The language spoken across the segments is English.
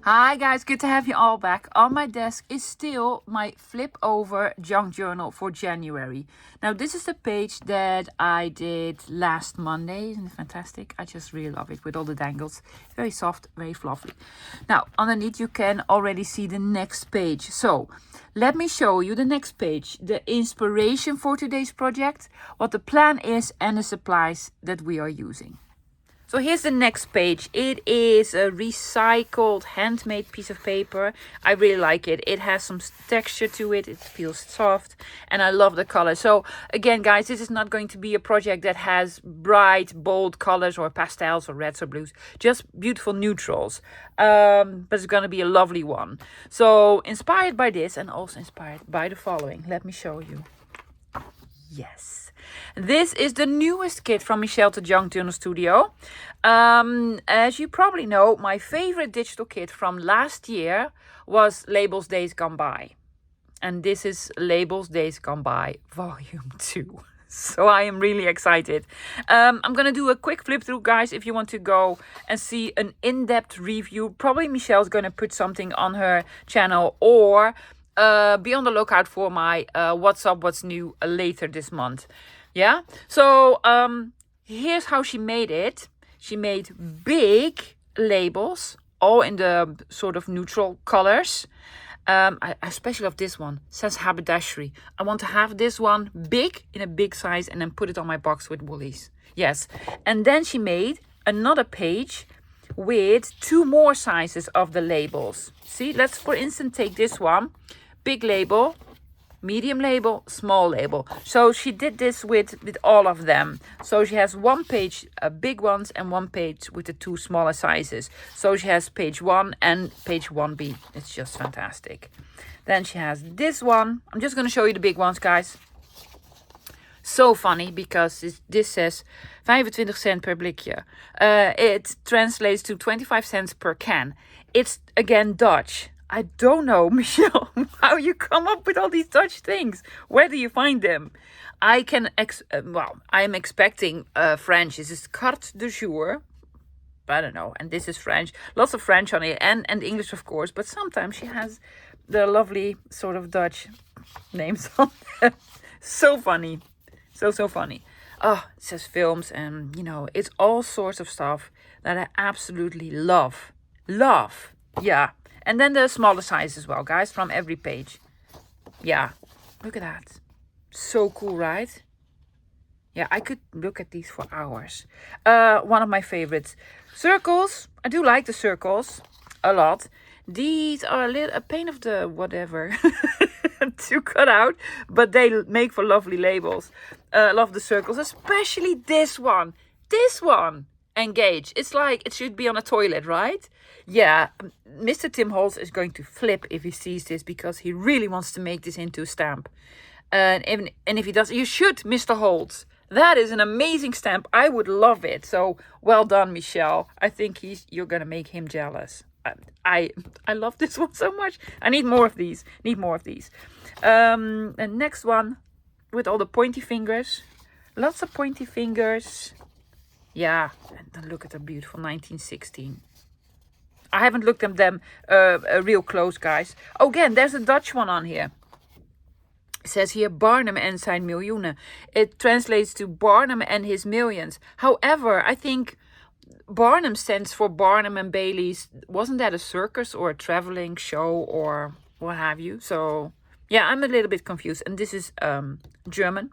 Hi guys, good to have you all back. On my desk is still my flip over junk journal for January. Now this is the page that I did last Monday. Isn't it fantastic? I just really love it with all the dangles. Very soft, very fluffy. Now underneath you can already see the next page. So let me show you the next page. The inspiration for today's project, what the plan is and the supplies that we are using. So here's the next page. It is a recycled handmade piece of paper. I really like it. It has some texture to it. It feels soft and I love the color. So again, guys, this is not going to be a project that has bright, bold colors or pastels or reds or blues. Just beautiful neutrals. But it's going to be a lovely one. So inspired by this and also inspired by the following. Let me show you. Yes. This is the newest kit from Michelle the Junk Journal Studio. As you probably know, my favorite digital kit from last year was Labels Days Gone By. And this is Labels Days Gone By Volume 2. So I am really excited. I'm going to do a quick flip through, guys, if you want to go and see an in-depth review. Probably Michelle's going to put something on her channel or be on the lookout for my What's Up, What's New later this month. Yeah, so here's how she made it. She made big labels, all in the sort of neutral colors. I especially love this one. It says haberdashery. I want to have this one big, in a big size, and then put it on my box with Woolies. Yes, and then she made another page with 2 more sizes of the labels. See, let's for instance take this one. Big label, medium label, small label. So she did this with all of them. So she has one page, big ones, and one page with the 2 smaller sizes. So she has page 1 and page 1B. It's just fantastic. Then she has this one. I'm just going to show you the big ones, guys. So funny because this says 25 cent per blikje. It translates to 25 cents per can. It's again Dutch. I don't know, Michelle, how you come up with all these Dutch things. Where do you find them? I am expecting French. This is carte de jour. I don't know. And this is French. Lots of French on it and English, of course. But sometimes she has the lovely sort of Dutch names on them. So funny. So funny. Oh, it says films and, it's all sorts of stuff that I absolutely love. Love. Yeah. And then the smaller size as well, guys, from every page. Yeah, look at that. So cool, right? Yeah, I could look at these for hours. One of my favorites. Circles. I do like the circles a lot. These are a pain of the whatever to cut out, but they make for lovely labels. Love the circles, especially this one. This one. Engage. It's like it should be on a toilet, right? Yeah, Mr. Tim Holtz is going to flip if he sees this because he really wants to make this into a stamp. And if he does, you should, Mr. Holtz. That is an amazing stamp. I would love it. So well done, Michelle. I think you're gonna make him jealous. I love this one so much. I need more of these. And next one with all the pointy fingers. Lots of pointy fingers. Yeah, and look at the beautiful 1916. I haven't looked at them real close, guys. Oh, again, there's a Dutch one on here. It says here Barnum en zijn miljoenen. It translates to Barnum and his millions. However, I think Barnum stands for Barnum and Bailey's. Wasn't that a circus or a traveling show or what have you? So, yeah, I'm a little bit confused. And this is German.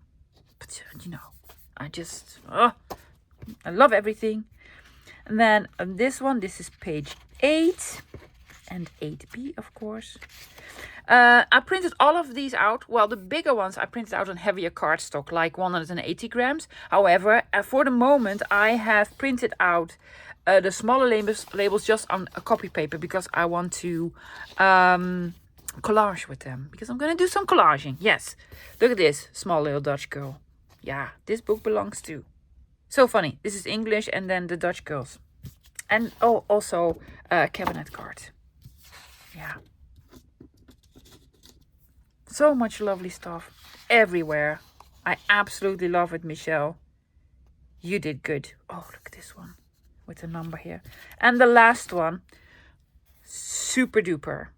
But, I love everything. And then this one, this is page 8 and 8B, of course. I printed all of these out. Well, the bigger ones I printed out on heavier cardstock, like 180 grams. However, for the moment, I have printed out the smaller labels just on a copy paper because I want to collage with them. Because I'm going to do some collaging. Yes. Look at this small little Dutch girl. Yeah, this book belongs to. So funny. This is English and then the Dutch girls. And also a cabinet card. Yeah. So much lovely stuff everywhere. I absolutely love it, Michelle. You did good. Oh, look at this one with the number here. And the last one. super duper.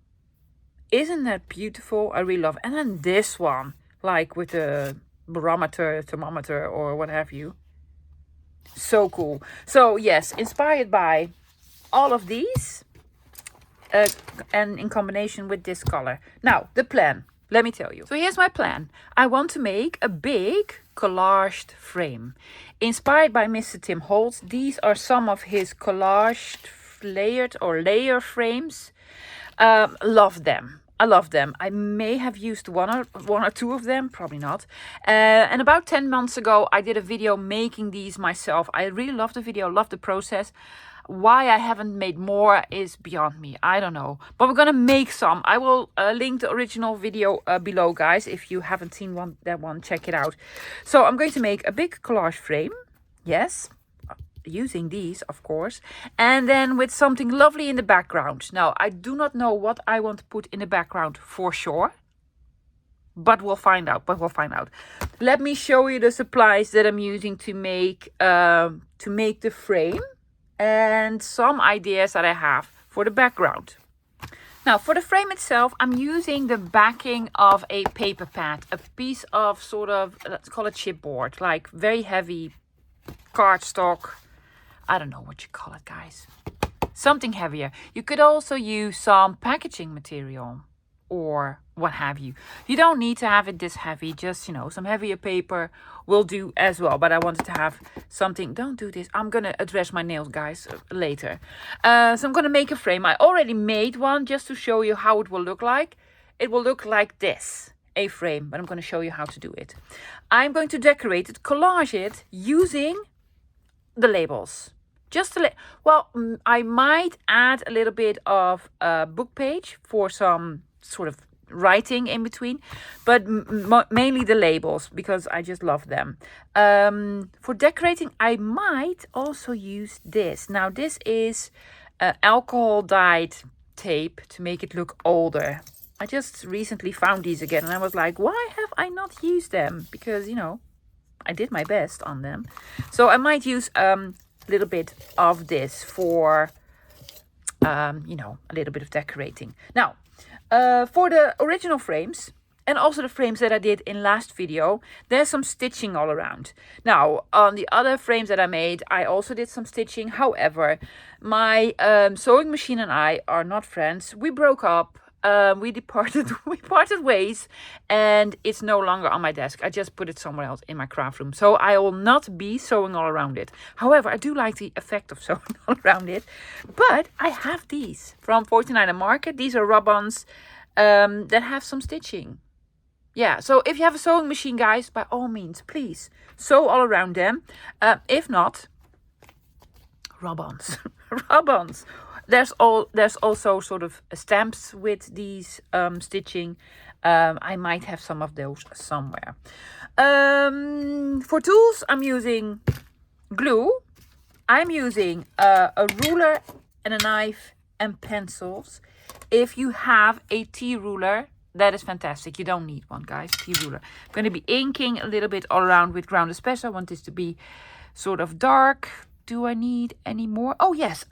Isn't that beautiful? I really love it. And then this one, like with the barometer, thermometer, or what have you. So cool. So yes, inspired by all of these and in combination with this color. Now, the plan. Let me tell you. So here's my plan. I want to make a big collaged frame. Inspired by Mr. Tim Holtz. These are some of his collaged layered or layer frames. Love them. I love them. I may have used one or two of them, probably not. And about 10 months ago, I did a video making these myself. I really love the video, love the process. Why I haven't made more is beyond me. I don't know. But we're going to make some. I will link the original video below, guys. If you haven't seen that one, check it out. So I'm going to make a big collage frame. Yes. Using these, of course, and then with something lovely in the background. Now, I do not know what I want to put in the background for sure, but we'll find out. Let me show you the supplies that I'm using to make the frame and some ideas that I have for the background. Now, for the frame itself, I'm using the backing of a paper pad, a piece of sort of, let's call it chipboard, like very heavy cardstock. I don't know what you call it, guys. Something heavier. You could also use some packaging material or what have you. You don't need to have it this heavy. Just, you know, some heavier paper will do as well. But I wanted to have something. Don't do this. I'm going to address my nails, guys, later. So I'm going to make a frame. I already made one just to show you how it will look like. It will look like this. A frame. But I'm going to show you how to do it. I'm going to decorate it, collage it using the labels. Just to I might add a little bit of a book page for some sort of writing in between, but mainly the labels because I just love them. For decorating, I might also use this. Now, this is alcohol dyed tape to make it look older. I just recently found these again and I was like, why have I not used them? Because, you know, I did my best on them. So I might use little bit of this for you know, a little bit of decorating. Now for the original frames and also the frames that I did in last video, there's some stitching all around. Now on the other frames that I made, I also did some stitching. However, my sewing machine and I are not friends. We broke up. We parted ways, and it's no longer on my desk. I just put it somewhere else in my craft room. So I will not be sewing all around it. However, I do like the effect of sewing all around it. But I have these from 49 Market. These are rub-ons that have some stitching. Yeah, so if you have a sewing machine, guys, by all means, please sew all around them. If not, rub-ons. Rub-ons. There's also sort of stamps with these stitching. I might have some of those somewhere. For tools, I'm using glue. I'm using a ruler and a knife and pencils. If you have a tea ruler, that is fantastic. You don't need one, guys. Tea ruler. I'm going to be inking a little bit all around with Ground Espresso. I want this to be sort of dark. Do I need any more? Oh, yes.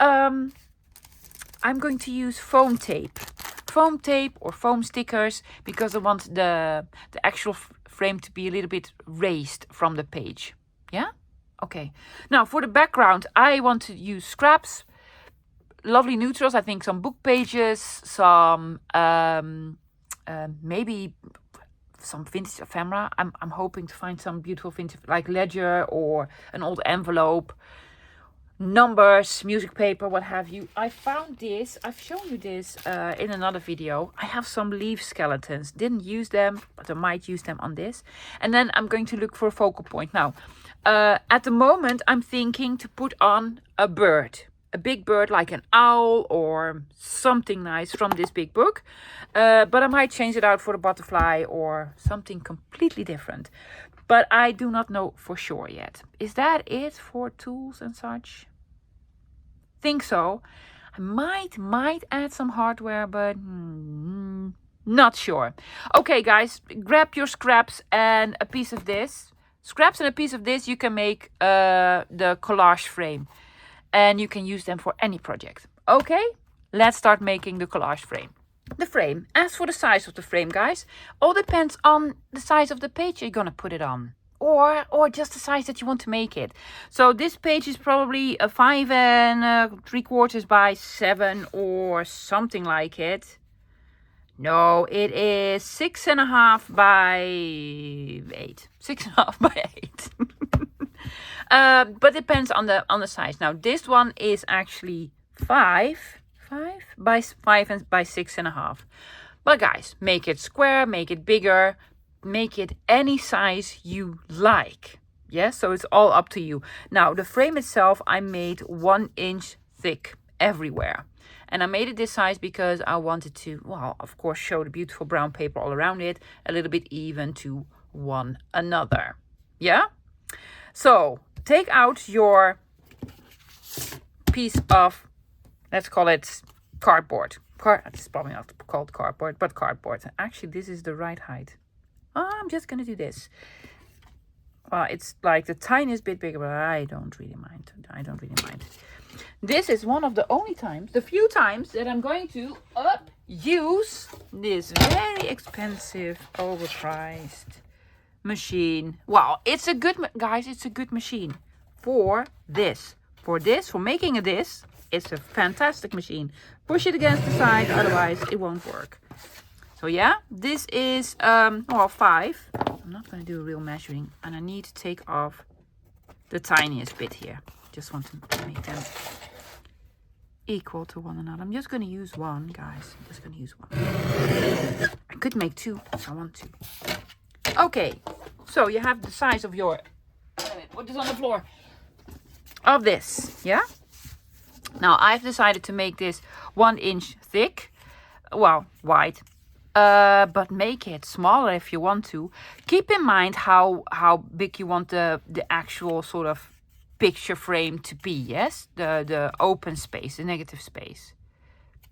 I'm going to use foam tape or foam stickers because I want the actual frame to be a little bit raised from the page. Yeah? Okay. Now for the background, I want to use scraps, lovely neutrals. I think some book pages, some maybe some vintage ephemera. I'm hoping to find some beautiful vintage like ledger or an old envelope. Numbers, music paper, what have you. I found this. I've shown you this in another video. I have some leaf skeletons. Didn't use them, but I might use them on this. And then I'm going to look for a focal point. Now, at the moment, I'm thinking to put on a bird. A big bird like an owl or something nice from this big book. But I might change it out for a butterfly or something completely different. But I do not know for sure yet. Is that it for tools and such? Think so. I might add some hardware, but not sure. Okay, guys, grab your scraps and a piece of this. Scraps and a piece of this, you can make the collage frame. And you can use them for any project. Okay, let's start making the collage frame. The frame. As for the size of the frame, guys, all depends on the size of the page you're gonna put it on. Or just the size that you want to make it. So this page is probably a 5 3/4 by 7 or something like it. No, it is 6.5 by 8. 6.5 by 8. But depends on the size. Now this one is actually 5 by 5 and by 6.5. But guys, make it square, make it bigger, make it any size you like. Yes, so it's all up to you. Now the frame itself I made 1 inch thick everywhere. And I made it this size because I wanted to, well, of course, show the beautiful brown paper all around it, a little bit even to one another. Yeah? So take out your piece of, let's call it cardboard. It's probably not called cardboard, but cardboard. Actually, this is the right height. I'm just going to do this. It's like the tiniest bit bigger, but I don't really mind. This is one of the only times, the few times that I'm going to use this very expensive, overpriced machine. Wow, it's a good, guys, it's a good machine for this. For making this, it's a fantastic machine. Push it against the side, otherwise it won't work. So yeah, this is, 5. I'm not going to do a real measuring, and I need to take off the tiniest bit here. Just want to make them equal to one another. I'm just going to use one, guys. I'm just going to use one. I could make 2 if I want to. Okay, so you have the size of your, put this on the floor, of this, yeah? Now I've decided to make this 1 inch thick, well, wide. But make it smaller if you want to. Keep in mind how big you want the actual sort of picture frame to be, yes? The open space, the negative space.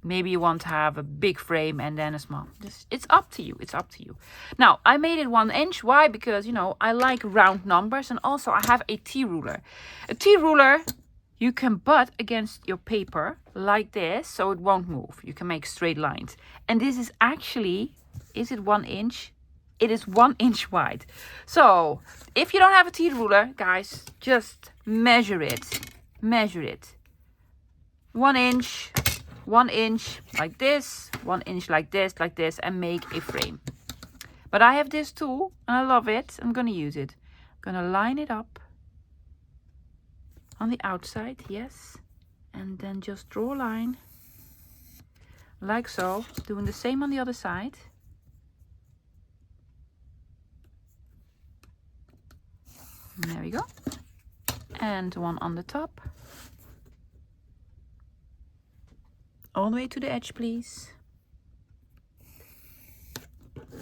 Maybe you want to have a big frame and then a small. It's up to you. It's up to you. Now, I made it 1 inch. Why? Because, you know, I like round numbers. And also I have a T-ruler. A T-ruler you can butt against your paper like this, so it won't move. You can make straight lines. And this is actually, is it 1 inch? It is 1 inch wide. So if you don't have a T-ruler, guys, just measure it. Measure it. 1 inch, 1 inch like this, 1 inch like this, and make a frame. But I have this tool, and I love it. I'm going to use it. I'm going to line it up on the outside, yes, and then just draw a line like so, doing the same on the other side. And there we go, and one on the top, all the way to the edge, please,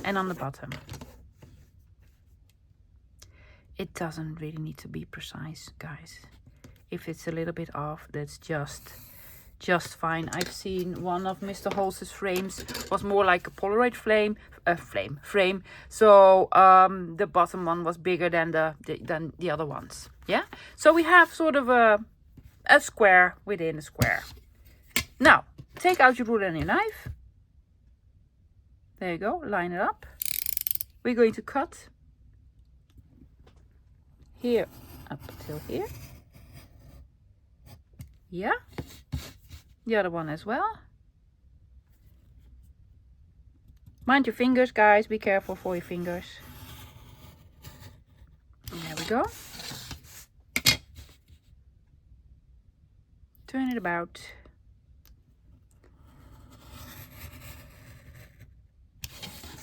and on the bottom. It doesn't really need to be precise, guys. If it's a little bit off, that's just fine. I've seen one of Mr. Holz's frames was more like a Polaroid frame. So the bottom one was bigger than the other ones. Yeah. So we have sort of a square within a square. Now take out your ruler and your knife. There you go. Line it up. We're going to cut here up till here. Yeah, the other one as well. Mind your fingers, guys. Be careful for your fingers. And there we go. Turn it about.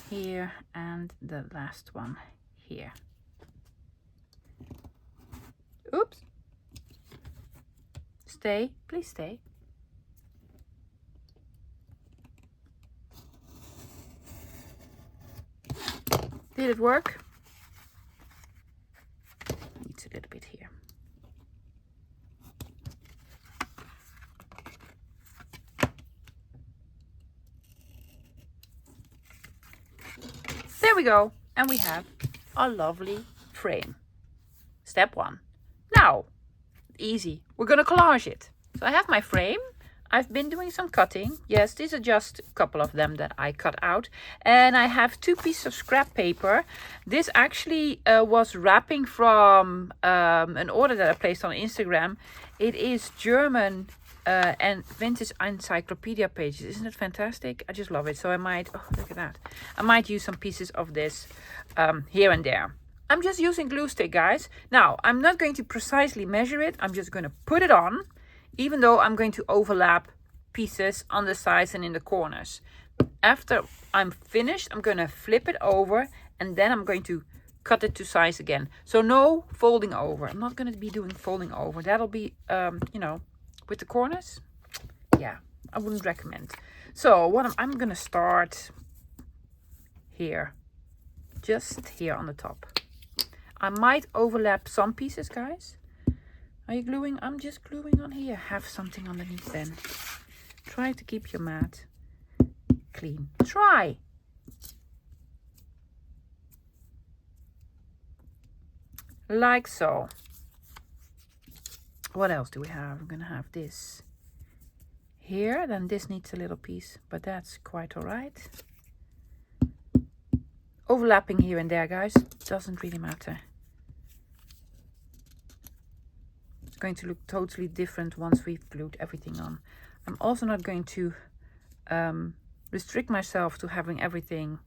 Here, and the last one here. Oops. Stay, please stay. Did it work? Needs a little bit here. There we go, and we have a lovely frame. Step 1. Now, easy. We're gonna collage it. So I have my frame. I've been doing some cutting. Yes, these are just a couple of them that I cut out. And I have 2 pieces of scrap paper. This actually was wrapping from an order that I placed on Instagram. It is German and vintage encyclopedia pages. Isn't it fantastic? I just love it. So I might, oh, look at that. I might use some pieces of this here and there. I'm just using glue stick, guys. Now, I'm not going to precisely measure it. I'm just going to put it on, even though I'm going to overlap pieces on the sides and in the corners. After I'm finished, I'm going to flip it over and then I'm going to cut it to size again. So no folding over. I'm not going to be doing folding over. That'll be, you know, with the corners. Yeah, I wouldn't recommend. So what I'm going to start here, just here on the top. I might overlap some pieces, guys. Are you gluing? I'm just gluing on here. Have something underneath then. Try to keep your mat clean. Try. Like so. What else do we have? I'm gonna have this here. Then this needs a little piece, but that's quite all right. Overlapping here and there, guys. Doesn't really matter. It's going to look totally different once we've glued everything on. I'm also not going to restrict myself to having everything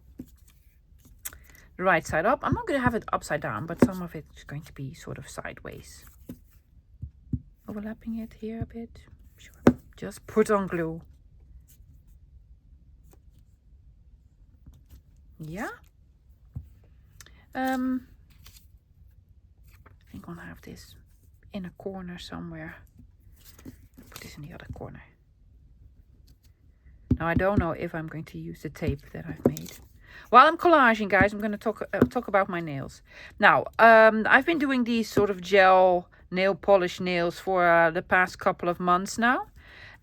the right side up. I'm not going to have it upside down, but some of it is going to be sort of sideways. Overlapping it here a bit. Sure. Just put on glue. Yeah. I think I'll have this in a corner somewhere. Put this in the other corner. Now I don't know if I'm going to use the tape that I've made. While I'm collaging, guys, I'm going to talk about my nails. Now, I've been doing these sort of gel nail polish nails for the past couple of months now,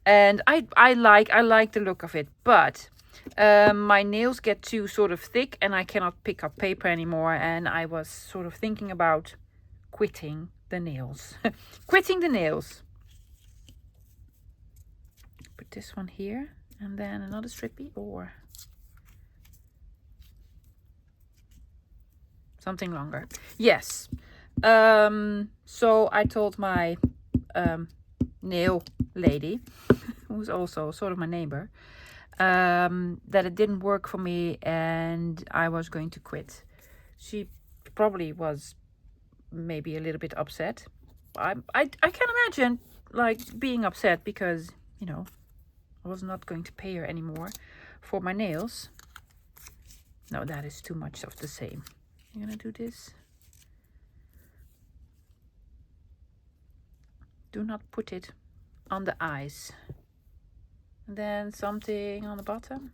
and I like the look of it, but my nails get too sort of thick and I cannot pick up paper anymore, and I was sort of thinking about quitting the nails. Quitting the nails. Put this one here and then another strippy or something longer. Yes. So I told my nail lady, who's also sort of my neighbor, that it didn't work for me and I was going to quit. She probably was maybe a little bit upset. I can imagine like being upset because, you know, I was not going to pay her anymore for my nails. No, that is too much of the same. I'm gonna do this. Do not put it on the eyes. And then something on the bottom.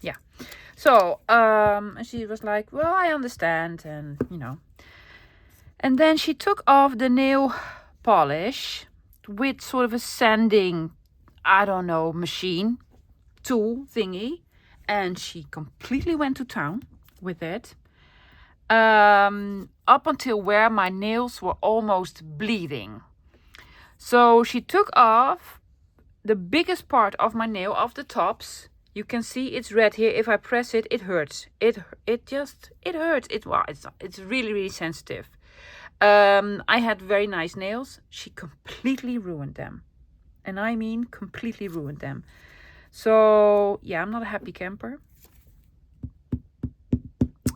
Yeah. So, she was like, well, I understand. And, you know. And then she took off the nail polish with sort of a sanding, I don't know, machine, tool thingy. And she completely went to town with it. Up until where my nails were almost bleeding. So she took off the biggest part of my nail, of the tops. You can see it's red here. If I press it, it hurts. It hurts. It's really, really sensitive. I had very nice nails. She completely ruined them. And I mean completely ruined them. So yeah, I'm not a happy camper.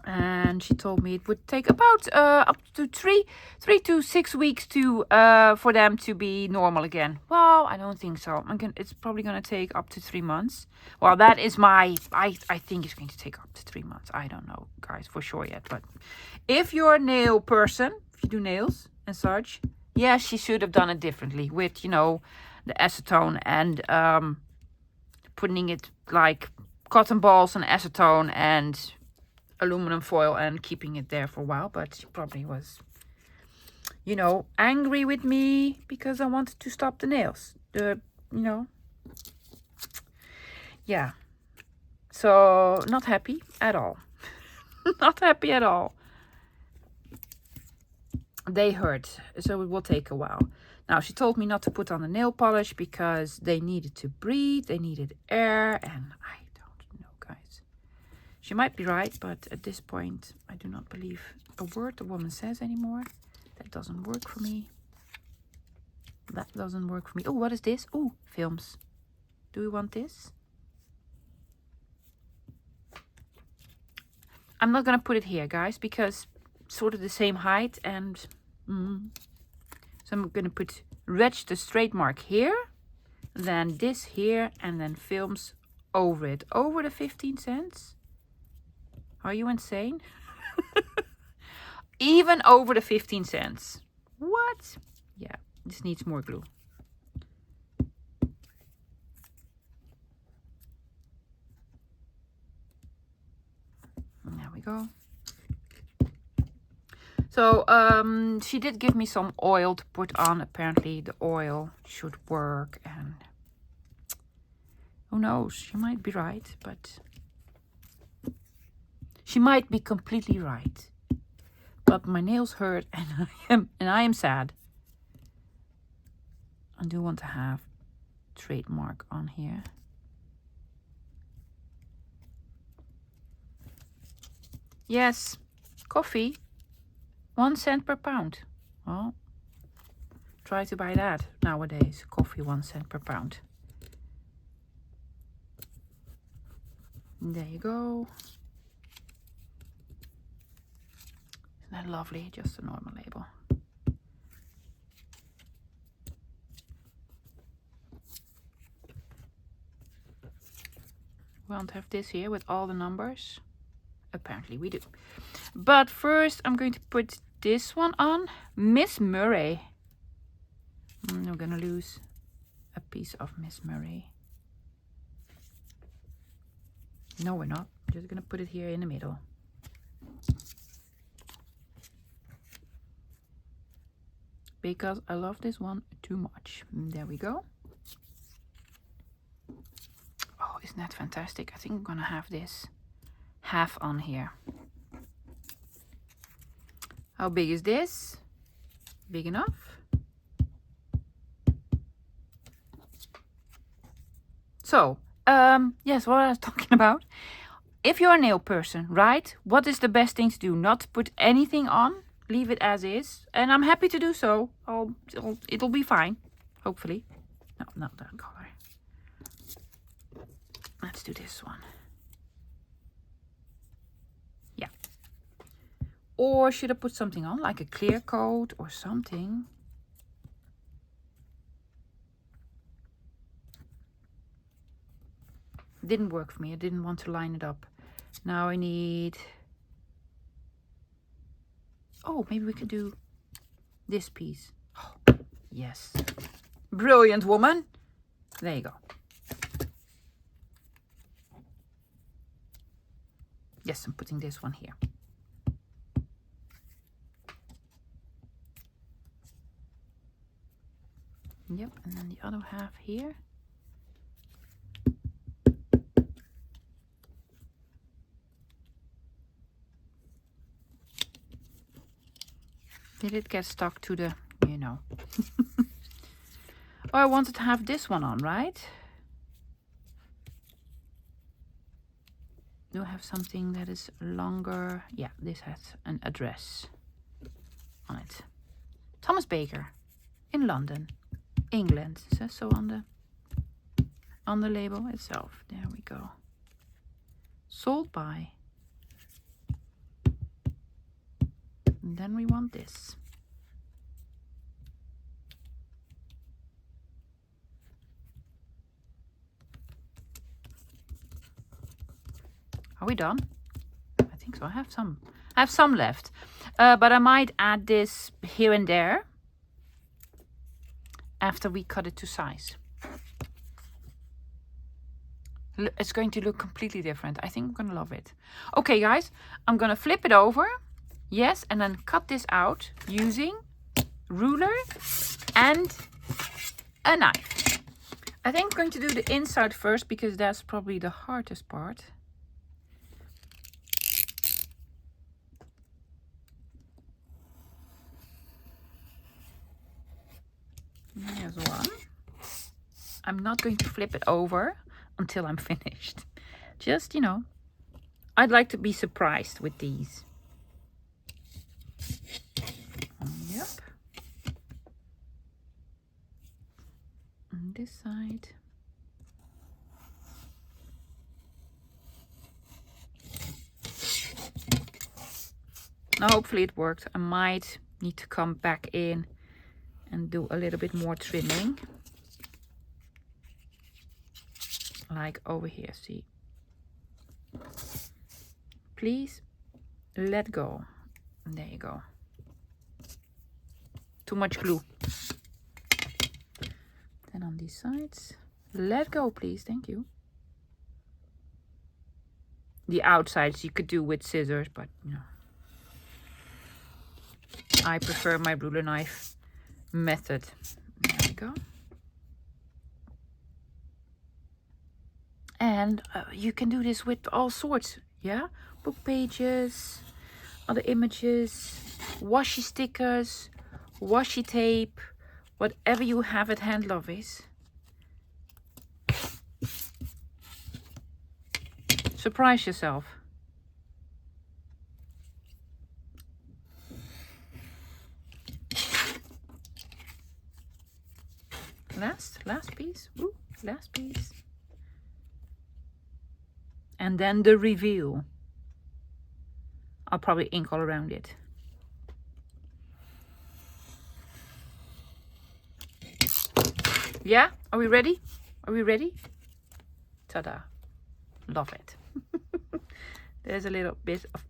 And she told me it would take about up to 3 to 6 weeks to for them to be normal again. Well, I don't think so. It's probably gonna take up to 3 months. Well, that is my. I think it's going to take up to 3 months. I don't know, guys, for sure yet. But if you're a nail person, if you do nails and such, yeah, she should have done it differently with, you know, the acetone and putting it like cotton balls and acetone and aluminum foil and keeping it there for a while. But she probably was, you know, angry with me because I wanted to stop the nails. You know, yeah. So not happy at all. Not happy at all. they hurt, so it will take a while. Now, she told me not to put on the nail polish because they needed to breathe, they needed air, and I don't know, guys. She might be right, but at this point, I do not believe a word the woman says anymore. That doesn't work for me. That doesn't work for me. Oh, what is this? Oh, films. Do we want this? I'm not going to put it here, guys, because it's sort of the same height. And so I'm going to put register straight mark here. Then this here. And then films over it. Over the 15 cents. Are you insane? Even over the 15 cents. What? Yeah, this needs more glue. There we go. So she did give me some oil to put on. Apparently the oil should work, and who knows, she might be right, but she might be completely right. But my nails hurt, and I am sad. I do want to have trademark on here. Yes, coffee, 1 cent per pound. Well, try to buy that nowadays. Coffee, 1 cent per pound. There you go. Isn't that lovely? Just a normal label. We won't have this here with all the numbers. Apparently we do. But first I'm going to put this one on. Miss Murray. I'm going to lose a piece of Miss Murray. No, we're not. I'm just going to put it here in the middle. Because I love this one too much. There we go. Oh, isn't that fantastic? I think I'm going to have this half on here. How big is this? Big enough? So, yes, what I was talking about. If you're a nail person, right? What is the best thing to do? Not to put anything on. Leave it as is. And I'm happy to do so. It'll be fine. Hopefully. No, not that color. Let's do this one. Yeah. Or should I put something on? Like a clear coat or something? Didn't work for me. I didn't want to line it up. Now I need... Oh, maybe we could do this piece. Oh, yes. Brilliant, woman. There you go. Yes, I'm putting this one here. Yep, and then the other half here. Did it get stuck to the, you know. Oh, I wanted to have this one on, right? Do I have something that is longer? Yeah, this has an address on it. Thomas Baker in London, England. It says so on the label itself. There we go. Sold by. And then we want this. Are we done? I think so. I have some left. But I might add this here and there after we cut it to size. It's going to look completely different. I think I'm going to love it. Okay, guys, I'm going to flip it over. Yes, and then cut this out using ruler and a knife. I think I'm going to do the inside first because that's probably the hardest part. I'm not going to flip it over until I'm finished. Just, you know, I'd like to be surprised with these. Yep. On this side. Now hopefully it worked. I might need to come back in and do a little bit more trimming. Like over here, see. Please let go. There you go. Too much glue. Then on these sides, let go please, thank you. The outsides you could do with scissors, but you know, I prefer my ruler knife method. There we go. And you can do this with all sorts, yeah? Book pages, other images, washi stickers, washi tape, whatever you have at hand, lovies. Surprise yourself. Last piece. Ooh, last piece. And then the reveal. I'll probably ink all around it. Yeah? Are we ready? Are we ready? Ta-da. Love it. There's a little bit of,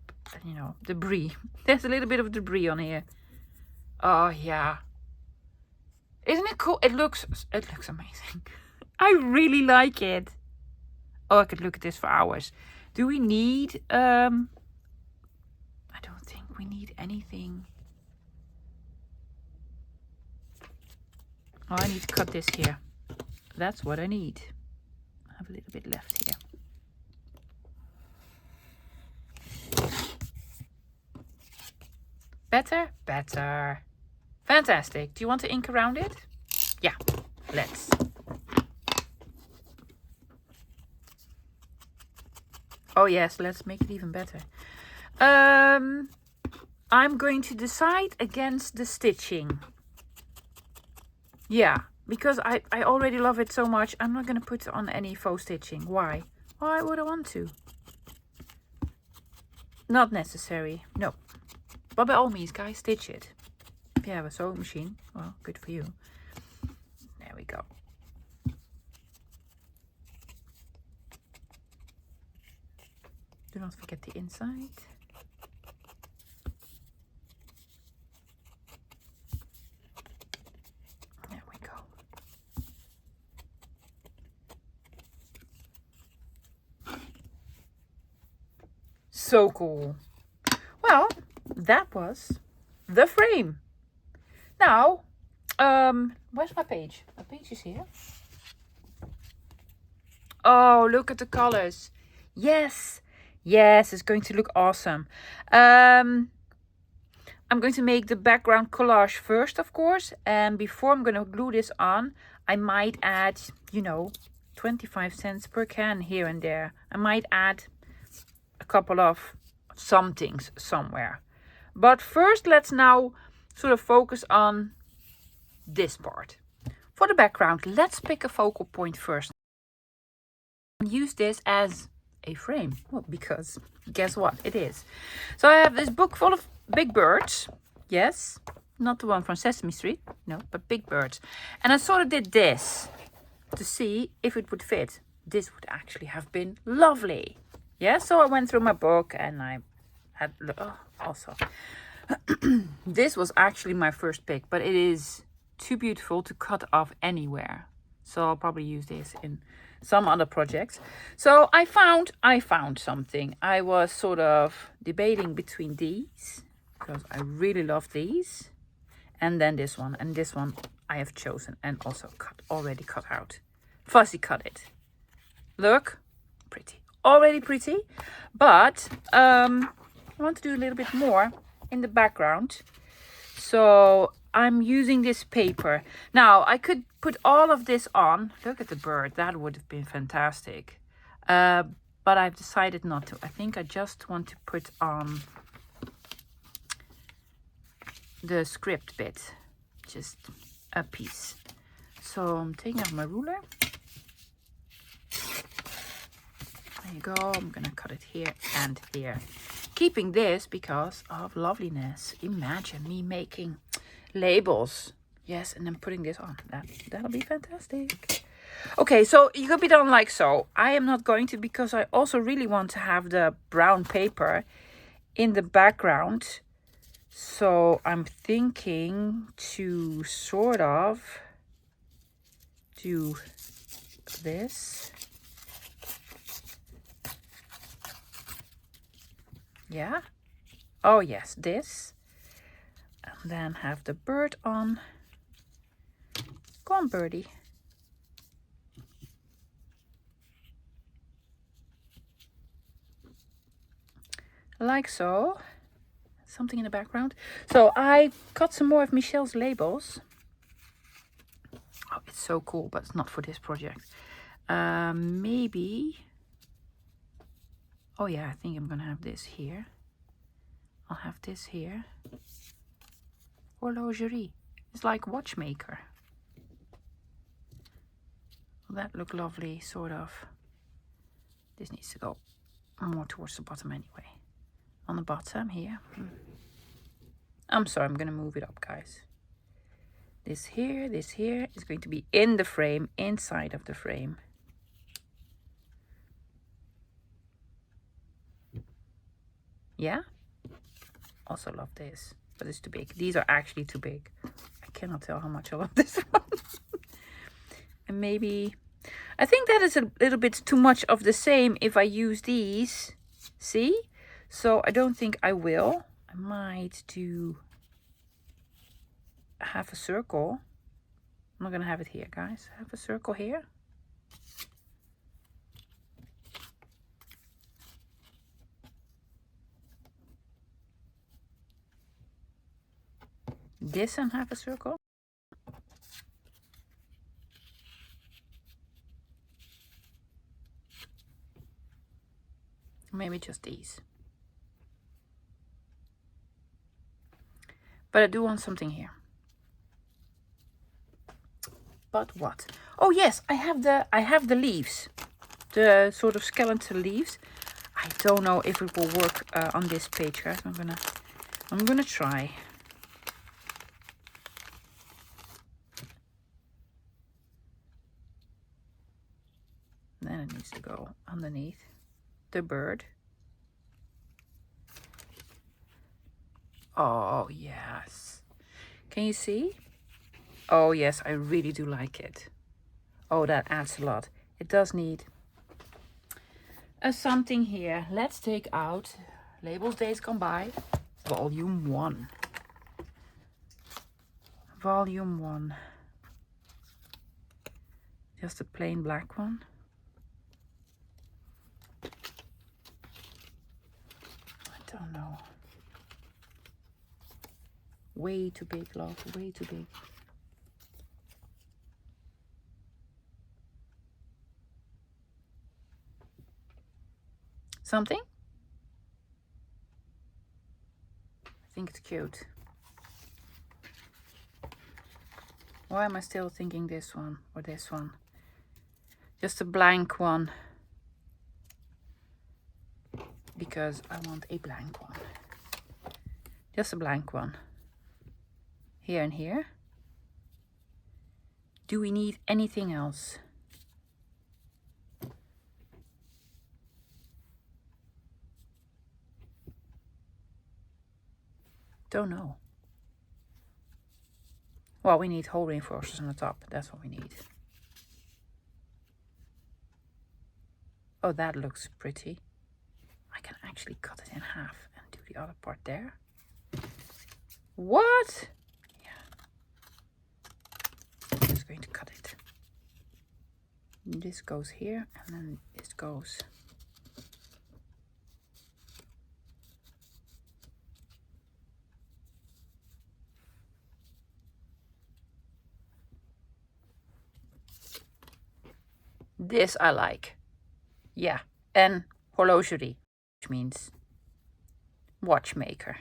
you know, debris. There's a little bit of debris on here. Oh, yeah. Isn't it cool? It looks amazing. I really like it. Oh, I could look at this for hours. Do we need, I don't think we need anything. Oh, I need to cut this here. That's what I need. I have a little bit left here. Better? Better. Fantastic. Do you want to ink around it? Yeah, let's. Oh yes, let's make it even better. I'm going to decide against the stitching. Yeah, because I already love it so much. I'm not going to put on any faux stitching. Why? Why would I want to? Not necessary. No. But by all means, guys, stitch it. If you have a sewing machine, well, good for you. There we go. Do not forget the inside. There we go. So cool. Well, that was the frame. Now, where's my page? My page is here. Oh, look at the colors. Yes. Yes, it's going to look awesome. I'm going to make the background collage first, of course. And before I'm going to glue this on, I might add, you know, 25 cents per can here and there. I might add a couple of somethings somewhere. But first, let's now sort of focus on this part. For the background, let's pick a focal point first. And use this as a frame. Well, because guess what? It is. So I have this book full of big birds. Yes, not the one from Sesame Street. No, but big birds. And I sort of did this to see if it would fit. This would actually have been lovely. Yeah, so I went through my book and I had also this was actually my first pick, but it is too beautiful to cut off anywhere. So I'll probably use this in some other projects. So I found something. I was sort of debating between these because I really love these, and then this one, and this one I have chosen and also already cut out. Fussy cut it. Look, pretty, already pretty, but I want to do a little bit more in the background. So I'm using this paper. Now, I could put all of this on. Look at the bird. That would have been fantastic. But I've decided not to. I think I just want to put on the script bit. Just a piece. So I'm taking out my ruler. There you go. I'm going to cut it here and here. Keeping this because of loveliness. Imagine me making labels. Yes, and then putting this on. That'll be fantastic. Okay, so you could be done like so. I am not going to, because I also really want to have the brown paper in the background. So I'm thinking to sort of do this. Yeah. Oh yes, this. And then have the bird on. Go on, birdie. Like so. Something in the background. So I got some more of Michelle's labels. Oh, it's so cool, but it's not for this project. Maybe. Oh yeah, I think I'm gonna have this here. I'll have this here. Horlogerie. It's like watchmaker. Will that look lovely, sort of? This needs to go more towards the bottom anyway. On the bottom here. I'm sorry, I'm gonna move it up, guys. This here is going to be in the frame, inside of the frame. Yeah? Also love this, but it's too big. These are actually too big. I cannot tell how much I love this one. And maybe, I think that is a little bit too much of the same if I use these. See? So I don't think I will. I might do half a circle. I'm not gonna have it here, guys. Half a circle here. This and half a circle. Maybe just these. But I do want something here. But what? Oh yes, I have the leaves. The sort of skeletal leaves. I don't know if it will work on this page, guys. I'm gonna try. Then it needs to go underneath the bird. Oh yes. Can you see? Oh yes, I really do like it. Oh, that adds a lot. It does need something here. Let's take out Labels Days Gone By, Volume 1. Volume 1. Just a plain black one. I don't know. Way too big, love. Way too big. Something? I think it's cute. Why am I still thinking this one or this one? Just a blank one. Because I want a blank one. Just a blank one. Here and here. Do we need anything else? Don't know. Well, we need hole reinforcers on the top. That's what we need. Oh, that looks pretty. I can actually cut it in half and do the other part there. What? Yeah. I'm just going to cut it. This goes here and then this goes. This I like. Yeah. And horlogerie, which means watchmaker.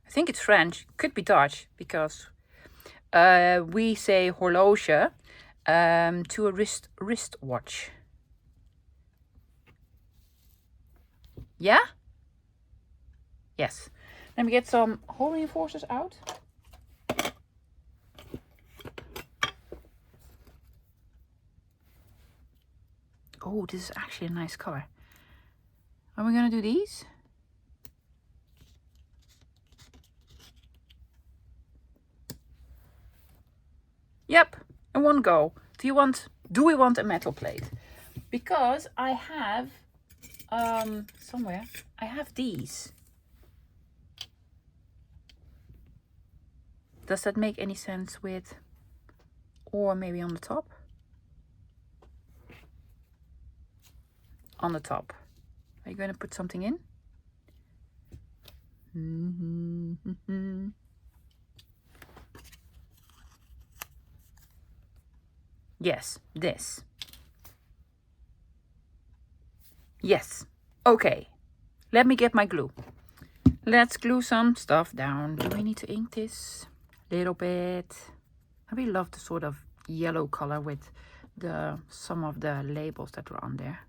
I think it's French. Could be Dutch, because we say horloge to a wristwatch. Yeah? Yes. Let me get some hole reinforcers out. Oh, this is actually a nice color. Are we gonna do these? Yep, in one go. Do we want a metal plate? Because I have somewhere I have these. Does that make any sense with, or maybe on the top? On the top. Are you going to put something in? Yes, this. Yes. Okay. Let me get my glue. Let's glue some stuff down. Do we need to ink this? A little bit. I really love the sort of yellow color with some of the labels that were on there.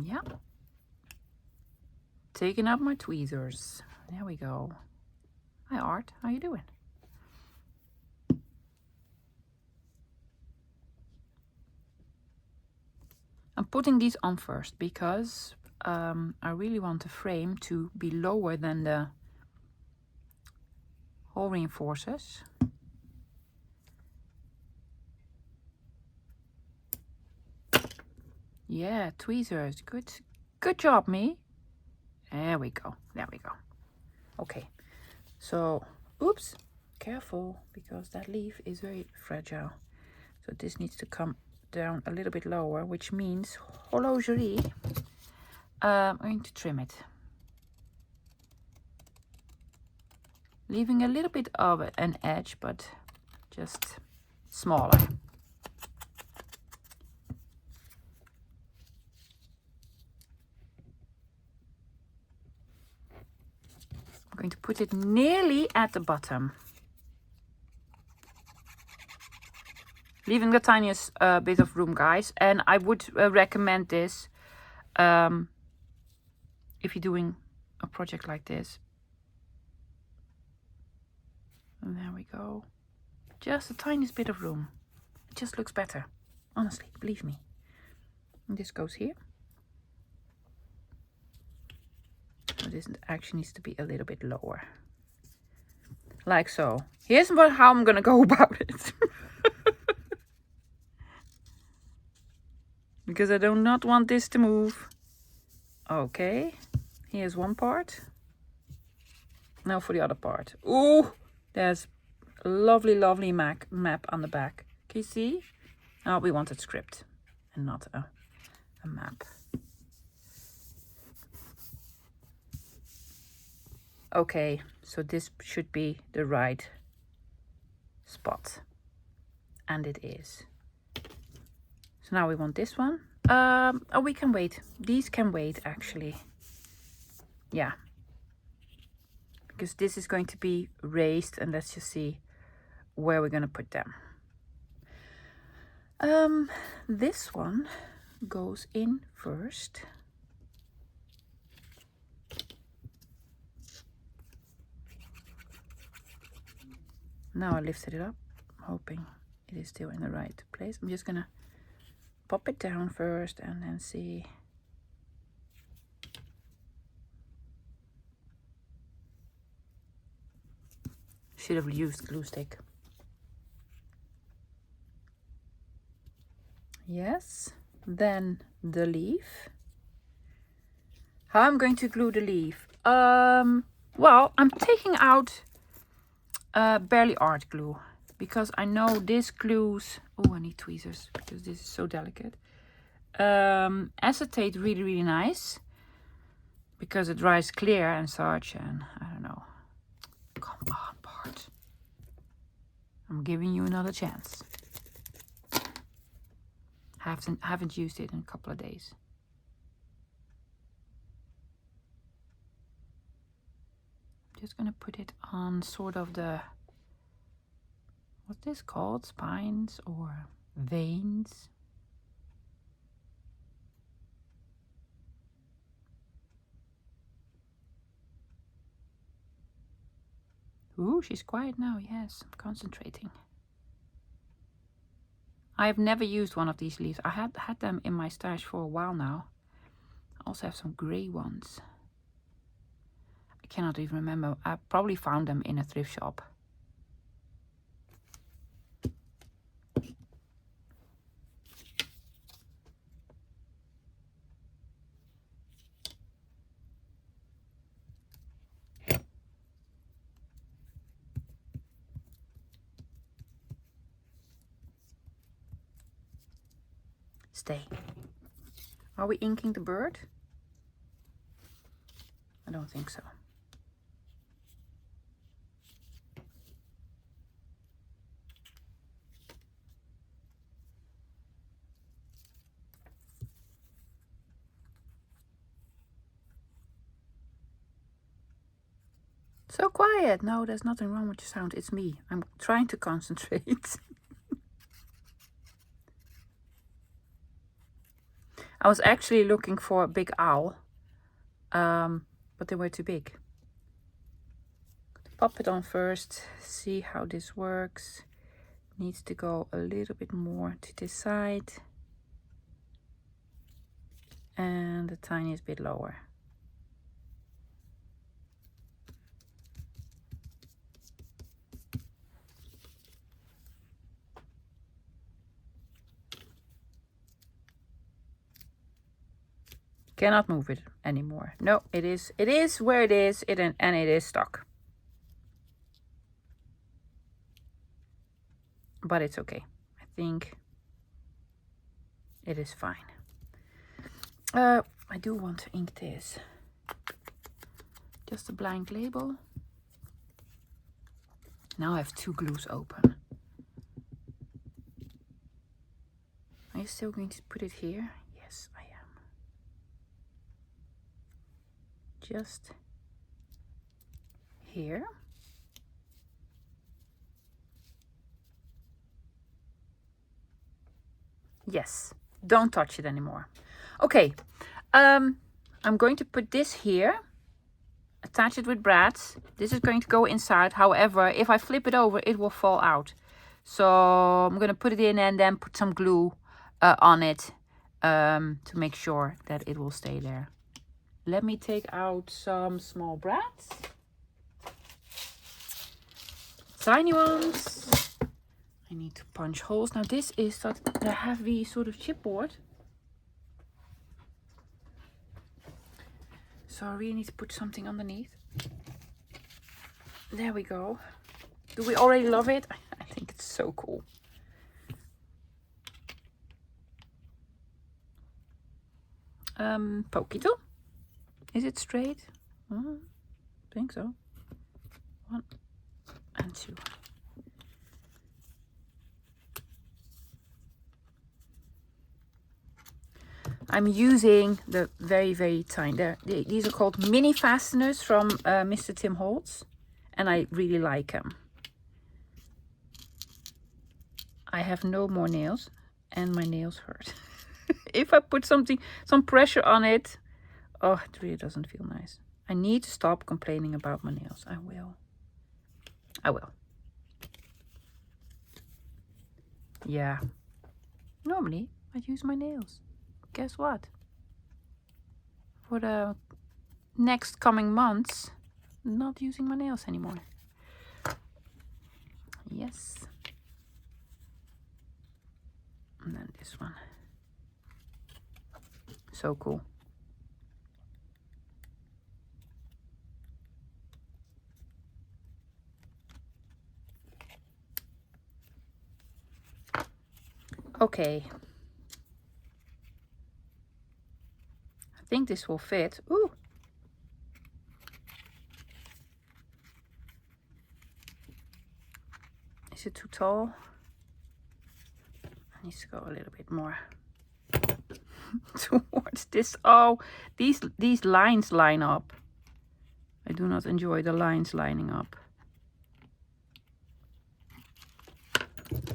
Yeah. Taking out my tweezers. There we go. Hi Art, how you doing? I'm putting these on first because I really want the frame to be lower than the hole reinforcers. Yeah, tweezers. Good job, me. There we go. There we go. Okay. So, oops. Careful, because that leaf is very fragile. So this needs to come down a little bit lower, which means horlogerie. I'm going to trim it. Leaving a little bit of an edge, but just smaller. I'm going to put it nearly at the bottom. Leaving the tiniest bit of room, guys. And I would recommend this if you're doing a project like this. And there we go. Just the tiniest bit of room. It just looks better. Honestly, believe me. And this goes here. So this actually needs to be a little bit lower. Like so. Here's how I'm gonna go about it. Because I do not want this to move. Okay. Here's one part. Now for the other part. Ooh, there's a lovely, lovely map on the back. Can you see? Oh, we wanted script and not a map. Okay, so this should be the right spot. And it is. So now we want this one. Oh, we can wait. These can wait, actually. Yeah. Because this is going to be raised, and let's just see where we're going to put them. This one goes in first. Now I lifted it up, hoping it is still in the right place. I'm just gonna pop it down first and then see. Should have used glue stick. Yes, then the leaf. How I'm going to glue the leaf? Well, I'm taking out barely art glue because I know this glues. Oh, I need tweezers because this is so delicate. Acetate really nice because it dries clear and such, and I don't know. Come on, Bart. I'm giving you another chance. Haven't used it in a couple of days. I'm just gonna put it on sort of the, what's this called? Spines or veins? Ooh, she's quiet now. Yes, I'm concentrating. I have never used one of these leaves. I had them in my stash for a while now. I also have some grey ones. I cannot even remember. I probably found them in a thrift shop. Stay. Are we inking the bird? I don't think so. So quiet. No, there's nothing wrong with the sound. It's me. I'm trying to concentrate. I was actually looking for a big owl, but they were too big. Pop it on first, see how this works. Needs to go a little bit more to this side. And the tiniest bit lower. Cannot move it anymore. No, it is where it is, and it is stuck. But it's okay. I think it is fine. I do want to ink this. Just a blank label. Now I have two glues open. Are you still going to put it here? Yes, I am. Just here. Yes, don't touch it anymore. Okay, I'm going to put this here, attach it with brads. This is going to go inside. However, if I flip it over, it will fall out. So I'm going to put it in and then put some glue on it to make sure that it will stay there. Let me take out some small brads. Tiny ones. I need to punch holes. Now this is the heavy sort of chipboard. So I really need to put something underneath. There we go. Do we already love it? I think it's so cool. Poquito. Is it straight? I think so. 1 and 2. I'm using the very, very tiny. These are called mini fasteners from Mr. Tim Holtz, and I really like them. I have no more nails, and my nails hurt. If I put some pressure on it, oh, it really doesn't feel nice. I need to stop complaining about my nails. I will. Yeah. Normally, I use my nails. Guess what? For the next coming months, I'm not using my nails anymore. Yes. And then this one. So cool. Okay. I think this will fit. Ooh. Is it too tall? It needs to go a little bit more. towards this. Oh, these lines line up. I do not enjoy the lines lining up.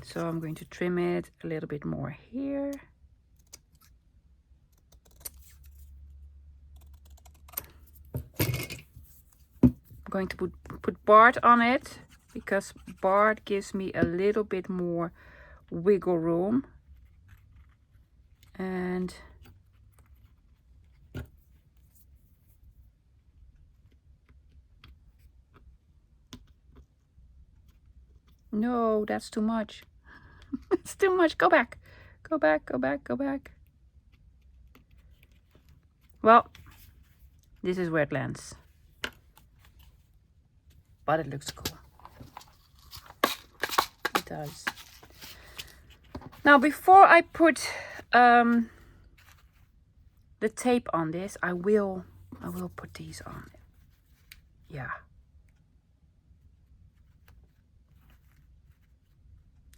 So I'm going to trim it a little bit more here. I'm going to put Bart on it because Bart gives me a little bit more wiggle room. And no, that's too much. It's too much. Go back. Go back, go back, go back. Well, this is where it lands. But it looks cool. It does. Now, before I put the tape on this, I will put these on. Yeah.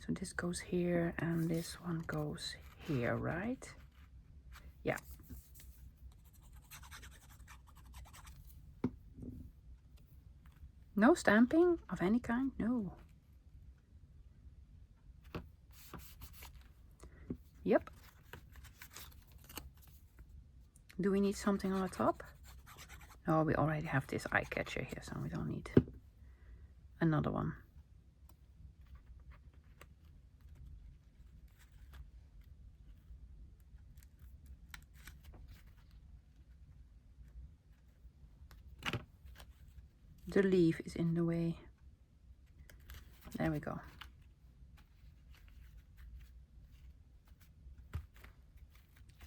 So this goes here and this one goes here, right? Yeah. No stamping of any kind? No. Yep. Do we need something on the top? No, we already have this eye catcher here, so we don't need another one. The leaf is in the way. There we go.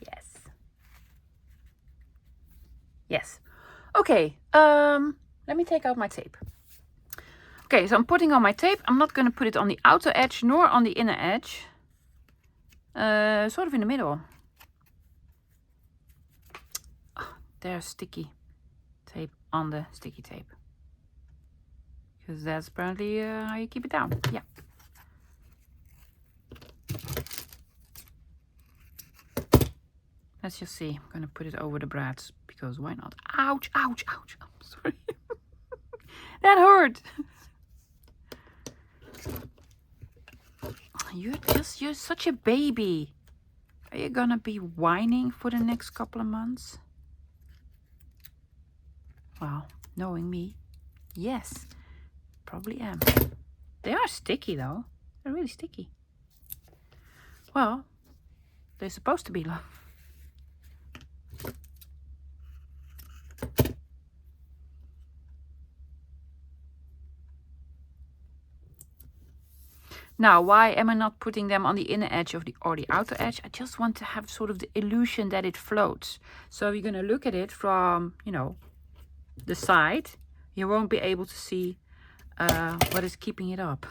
Yes. Yes. Okay, let me take out my tape. Okay, so I'm putting on my tape. I'm not going to put it on the outer edge nor on the inner edge. Sort of in the middle. Oh, there's sticky tape on the sticky tape. Because that's apparently how you keep it down. Yeah. Let's just see. I'm going to put it over the brads. Because why not? Ouch, ouch, ouch. I'm sorry. That hurt. You're such a baby. Are you going to be whining for the next couple of months? Well, knowing me, yes. Probably am. They are sticky though. They're really sticky. Well, they're supposed to be, love. Now, why am I not putting them on the inner edge of or the outer edge? I just want to have sort of the illusion that it floats. So you're going to look at it from, you know, the side. You won't be able to see what is keeping it up.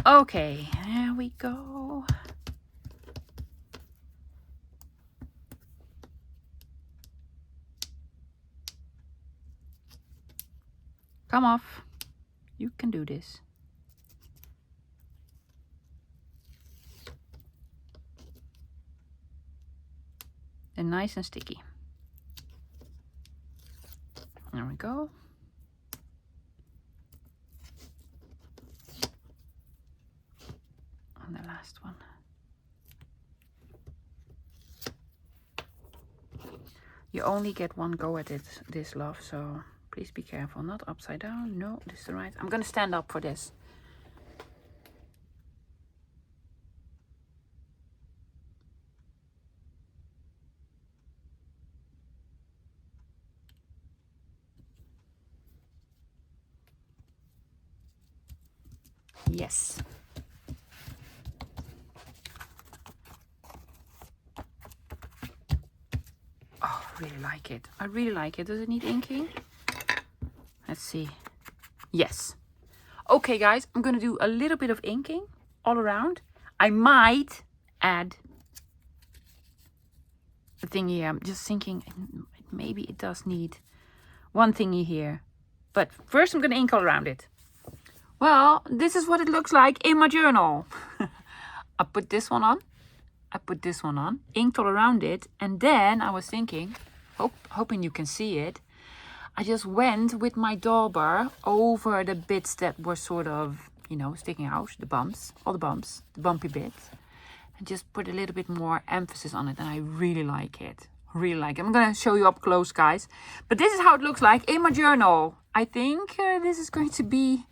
Okay, there we go. Come off. You can do this. They're nice and sticky. There we go. And the last one. You only get one go at it, this love, so please be careful. Not upside down. No, this is the right. I'm going to stand up for this. Yes. Oh, I really like it. I really like it. Does it need inking? Let's see. Yes. Okay, guys, I'm going to do a little bit of inking all around. I might add a thingy. I'm just thinking maybe it does need one thingy here. But first I'm going to ink all around it. Well, this is what it looks like in my journal. I put this one on. I put this one on, inked all around it. And then I was thinking, hoping you can see it, I just went with my dauber over the bits that were sort of, you know, sticking out, the bumps, all the bumps, the bumpy bits, and just put a little bit more emphasis on it. And I really like it. Really like it. I'm going to show you up close, guys. But this is how it looks like in my journal. I think this is going to be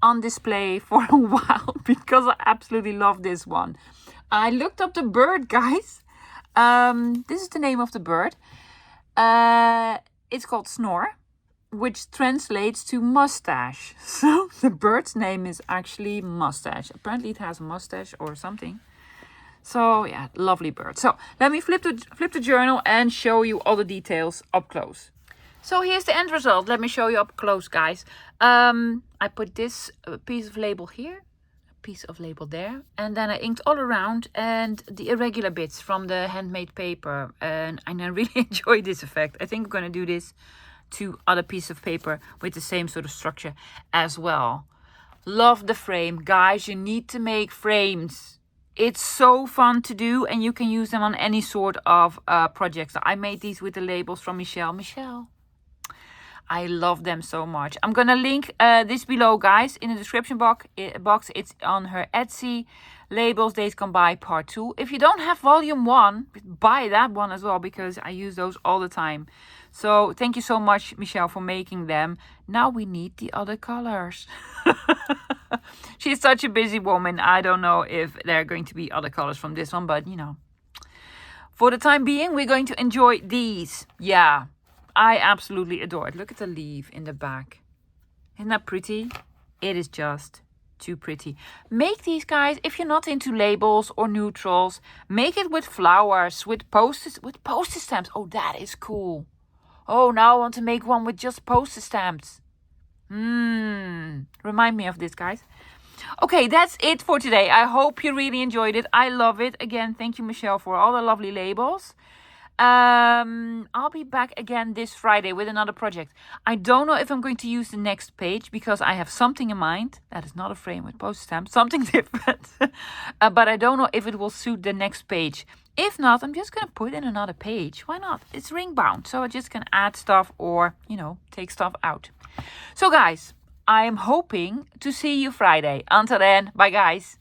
on display for a while because I absolutely love this one. I looked up the bird, guys. This is the name of the bird. It's called Snore, which translates to mustache. So the bird's name is actually Mustache. Apparently it has a mustache or something. So yeah, lovely bird. So let me flip the journal and show you all the details up close. So here's the end result. Let me show you up close, guys. I put this piece of label here, a piece of label there, and then I inked all around and the irregular bits from the handmade paper. And I really enjoy this effect. I think I'm going to do this to other pieces of paper with the same sort of structure as well. Love the frame. Guys, you need to make frames. It's so fun to do and you can use them on any sort of projects. I made these with the labels from Michelle. I love them so much. I'm going to link this below, guys, in the description box. It's on her Etsy. Labels Days Gone By Part 2. If you don't have Volume 1, buy that one as well because I use those all the time. So thank you so much, Michelle, for making them. Now we need the other colors. She's such a busy woman. I don't know if there are going to be other colors from this one, but you know. For the time being, we're going to enjoy these. Yeah, I absolutely adore it. Look at the leaf in the back. Isn't that pretty? It is just too pretty. Make these, guys, if you're not into labels or neutrals, make it with flowers, with postage stamps. Oh, that is cool. Oh, now I want to make one with just postage stamps. Remind me of this, guys. Okay, that's it for today. I hope you really enjoyed it. I love it. Again, thank you, Michelle, for all the lovely labels. I'll be back again this Friday with another project. I don't know if I'm going to use the next page because I have something in mind. That is not a frame with postage stamps, something different. But I don't know if it will suit the next page. If not, I'm just going to put in another page. Why not? It's ring bound, so I just can add stuff or, you know, take stuff out. So guys, I am hoping to see you Friday. Until then, bye guys.